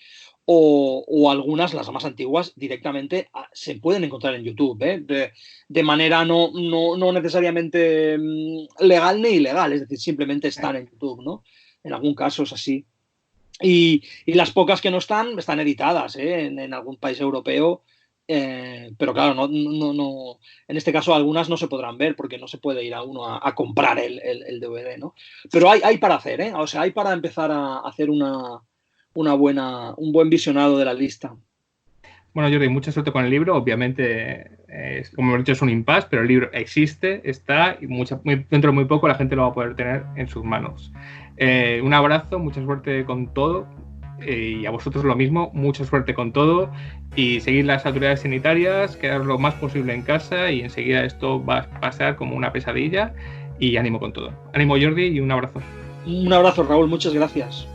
o algunas, las más antiguas, directamente se pueden encontrar en YouTube, ¿eh? De manera no necesariamente legal ni ilegal, es decir, simplemente están en YouTube, ¿no? En algún caso es así. Y las pocas que no están editadas, ¿eh? En algún país europeo. Pero claro, en este caso algunas no se podrán ver porque no se puede ir a uno a comprar el DVD, ¿no? Pero hay para hacer, ¿eh? O sea, hay para empezar a hacer un buen visionado de la lista. Bueno, Jordi, mucha suerte con el libro. Obviamente, como hemos dicho, es un impasse, pero el libro existe, está, y dentro de muy poco la gente lo va a poder tener en sus manos. Un abrazo, mucha suerte con todo, y a vosotros lo mismo, mucha suerte con todo, y seguir las autoridades sanitarias, quedar lo más posible en casa, y enseguida esto va a pasar como una pesadilla, y ánimo con todo. Ánimo, Jordi, y un abrazo. Un abrazo, Raúl, muchas gracias.